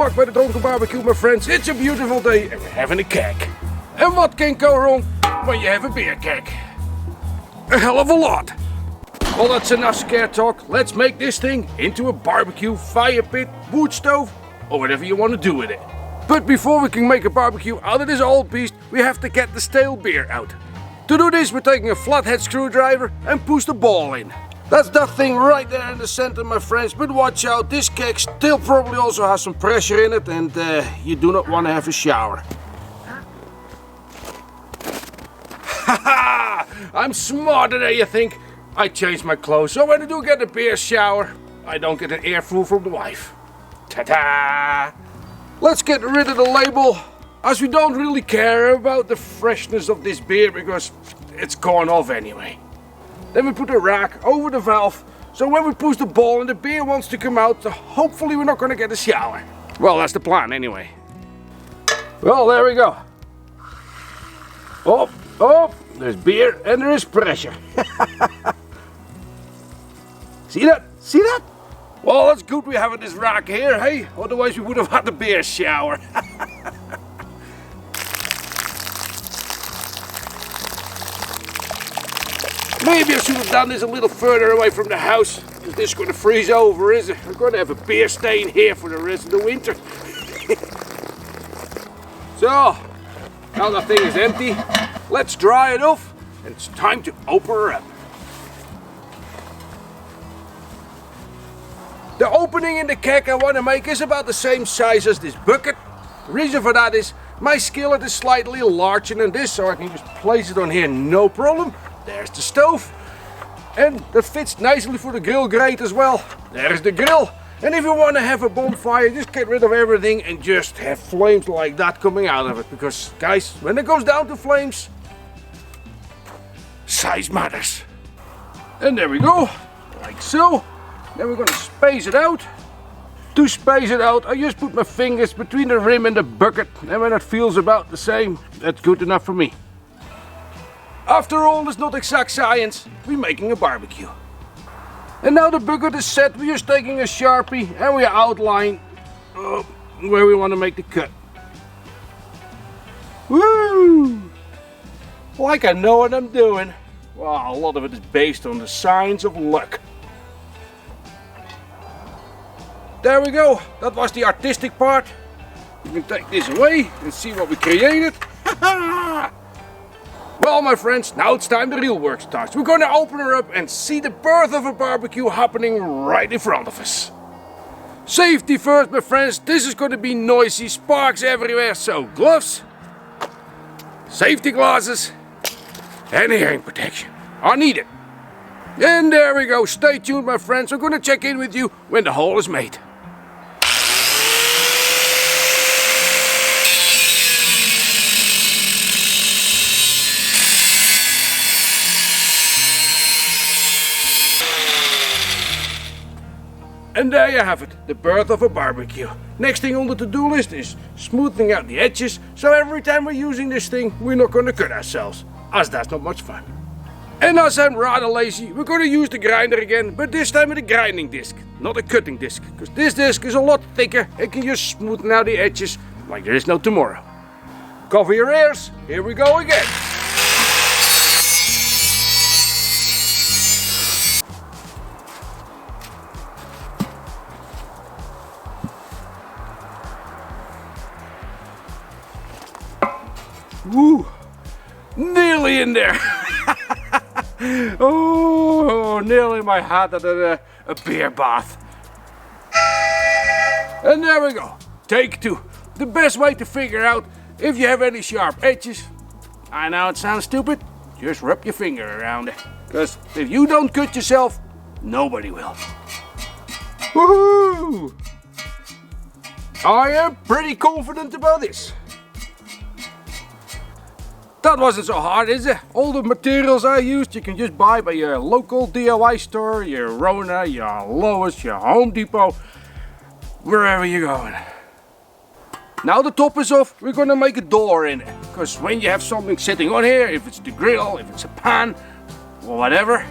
back by the Drunken barbecue, my friends. It's a beautiful day and we're having a keg. And what can go wrong when you have a beer keg? A hell of a lot. Well, that's enough scare talk. Let's make this thing into a barbecue, fire pit, wood stove, or whatever you want to do with it. But before we can make a barbecue out of this old beast, we have to get the stale beer out. To do this, we're taking a flathead screwdriver and push the ball in. That's that thing right there in the center, my friends, but watch out, this keg still probably also has some pressure in it and you do not want to have a shower. Haha! I'm smarter than you think. I changed my clothes, so when I do get a beer shower, I don't get an earful from the wife. Ta-ta! Let's get rid of the label, as we don't really care about the freshness of this beer because it's gone off anyway. Then we put a rack over the valve, so when we push the ball and the beer wants to come out, so hopefully we're not going to get a shower. Well, that's the plan anyway. Well, there we go. Oh, there's beer and there is pressure. See that? See that? Well, that's good we have this rack here, hey? Otherwise we would have had the beer shower. Maybe I should have done this a little further away from the house, because this is going to freeze over, is it? We're going to have a beer stain here for the rest of the winter. So, now that thing is empty, let's dry it off, and it's time to open her up. The opening in the keg I want to make is about the same size as this bucket. The reason for that is my skillet is slightly larger than this, so I can just place it on here no problem. There's the stove, and that fits nicely for the grill grate as well. There's the grill, and if you want to have a bonfire, just get rid of everything and just have flames like that coming out of it, because guys, when it goes down to flames, size matters. And there we go, like so. Then we're going to space it out. To space it out, I just put my fingers between the rim and the bucket, and when it feels about the same, that's good enough for me. After all, it's not exact science, we're making a barbecue. And now the bucket is set, we're just taking a Sharpie and we outline where we want to make the cut. Woo! Like I know what I'm doing. Well, a lot of it is based on the science of luck. There we go, that was the artistic part. You can take this away and see what we created. Well, my friends, now it's time the real work starts. We're going to open her up and see the birth of a barbecue happening right in front of us. Safety first, my friends. This is going to be noisy, sparks everywhere, so gloves, safety glasses, and hearing protection are needed. And there we go. Stay tuned, my friends. We're going to check in with you when the hole is made. And there you have it, the birth of a barbecue. Next thing on the to-do list is smoothing out the edges, so every time we're using this thing, we're not going to cut ourselves, as that's not much fun. And as I'm rather lazy, we're going to use the grinder again, but this time with a grinding disc, not a cutting disc, because this disc is a lot thicker and can just smoothen out the edges like there is no tomorrow. Cover your ears, here we go again. Woo! Nearly in there! Oh, nearly my hat at a beer bath. And there we go. Take two. The best way to figure out if you have any sharp edges. I know it sounds stupid. Just rub your finger around it. Because if you don't cut yourself, nobody will. Woohoo! I am pretty confident about this. That wasn't so hard, is it? All the materials I used you can just buy by your local DIY store, your Rona, your Lowe's, your Home Depot, wherever you're going. Now the top is off, we're gonna make a door in it. Because when you have something sitting on here, if it's the grill, if it's a pan, or whatever,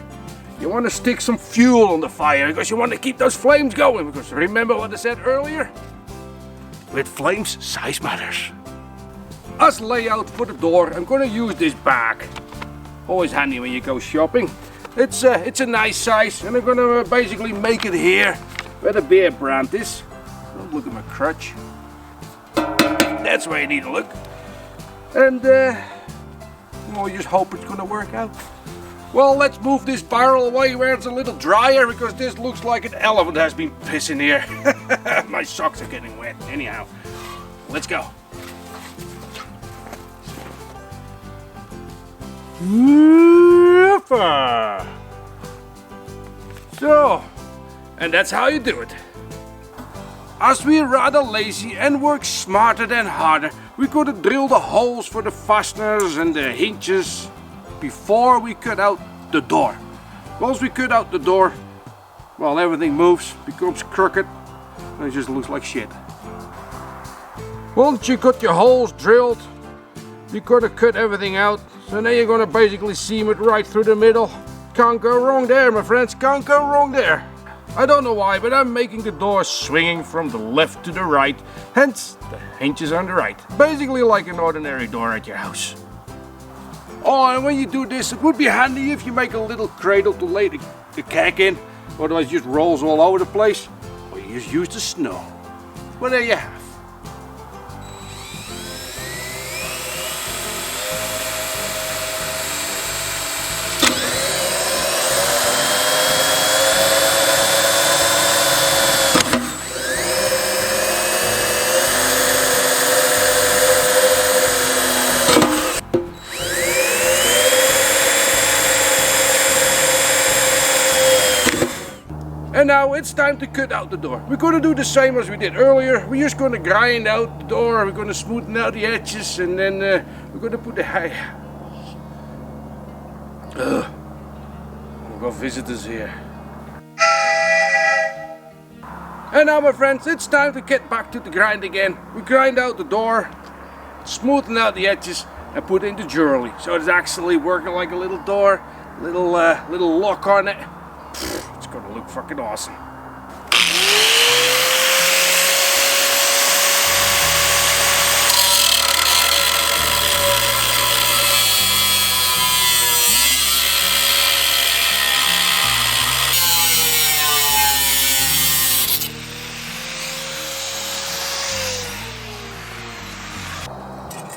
you want to stick some fuel on the fire because you want to keep those flames going. Because remember what I said earlier? With flames, size matters. As layout for the door, I'm gonna use this bag. Always handy when you go shopping. It's a nice size, and I'm gonna basically make it here where the beer brand is. Oh, look at my crutch. That's where you need to look. And we'll just hope it's gonna work out. Well, let's move this barrel away where it's a little drier, because this looks like an elephant has been pissing here. My socks are getting wet. Anyhow, let's go. So, and that's how you do it. As we're rather lazy and work smarter than harder, we could have drilled the holes for the fasteners and the hinges before we cut out the door. Once we cut out the door, well, everything moves, becomes crooked, and it just looks like shit. Once you got your holes drilled, you gotta cut everything out. So now you're gonna basically seam it right through the middle. Can't go wrong there, my friends, can't go wrong there. I don't know why, but I'm making the door swinging from the left to the right, hence the hinges on the right. Basically like an ordinary door at your house. Oh, and when you do this, it would be handy if you make a little cradle to lay the keg in, otherwise it just rolls all over the place, or you just use the snow. Well, there you have. And now it's time to cut out the door. We're going to do the same as we did earlier. We're just going to grind out the door, we're going to smoothen out the edges, and then we're going to put the we've got visitors here. And now, my friends, it's time to get back to the grind again. We grind out the door, smoothen out the edges, and put in the jewelry. So it's actually working like a little door, little lock on it. It's gonna look fucking awesome.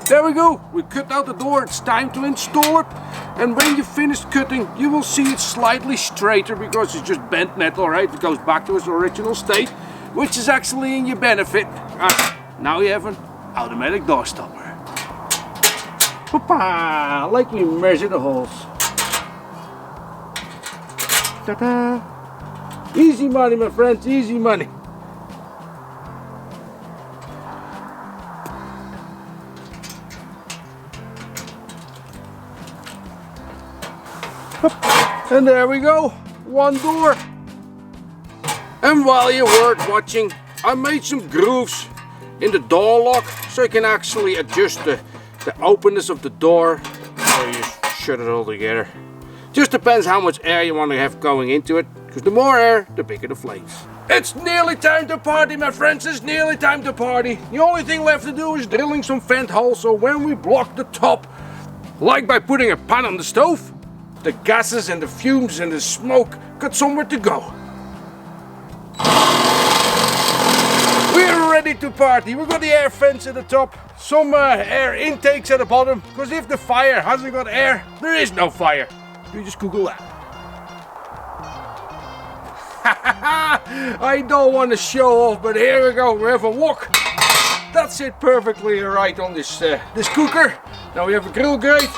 There we go, we cut out the door, it's time to install it. And when you finish cutting, you will see it's slightly straighter because it's just bent metal, right? It goes back to its original state, which is actually in your benefit. Now you have an automatic door stopper. Hoppa! Like we measure the holes. Ta-da! Easy money, my friends, easy money. And there we go, one door. And while you were watching, I made some grooves in the door lock so you can actually adjust the openness of the door, or you just shut it all together. Just depends how much air you want to have going into it, because the more air, the bigger the flames. It's nearly time to party, my friends, it's nearly time to party. The only thing left to do is drilling some vent holes, so when we block the top, like by putting a pan on the stove, the gases and the fumes and the smoke got somewhere to go. We're ready to party. We've got the air vents at the top, some air intakes at the bottom, because if the fire hasn't got air, there is no fire. You just Google that. I don't want to show off, but here we go. We have a wok. That's it perfectly right on this cooker. Now we have a grill grate.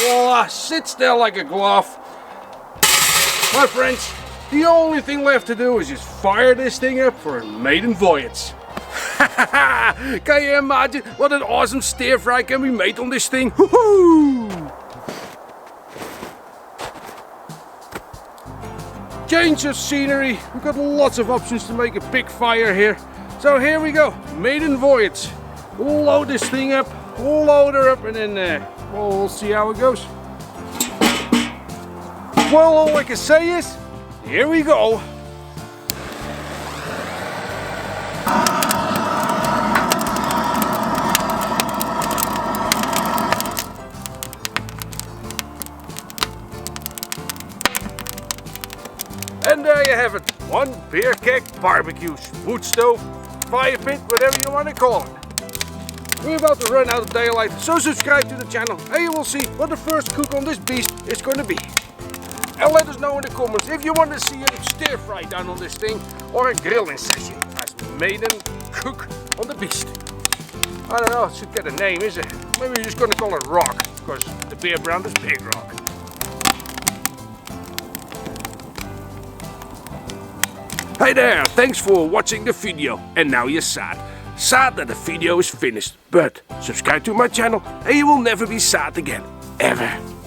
Voila, sits there like a glove. My friends, the only thing left to do is just fire this thing up for a maiden voyage. Can you imagine what an awesome stir fry can we make on this thing? Woohoo! Change of scenery. We've got lots of options to make a big fire here. So here we go, maiden voyage. We'll load this thing up, we'll load her up, and then well, we'll see how it goes. Well, all I can say is, here we go. one beer keg barbecue, wood stove, fire pit, whatever you want to call it. We're about to run out of daylight, so subscribe to the channel and you will see what the first cook on this beast is going to be. And let us know in the comments if you want to see a stir fry done on this thing or a grilling session as maiden cook on the beast. I don't know, it should get a name, is it? Maybe we're just going to call it Rock, because the beer brand is Big Rock. Hey there, thanks for watching the video, and now you're sad. Sad that the video is finished, but subscribe to my channel and you will never be sad again, ever.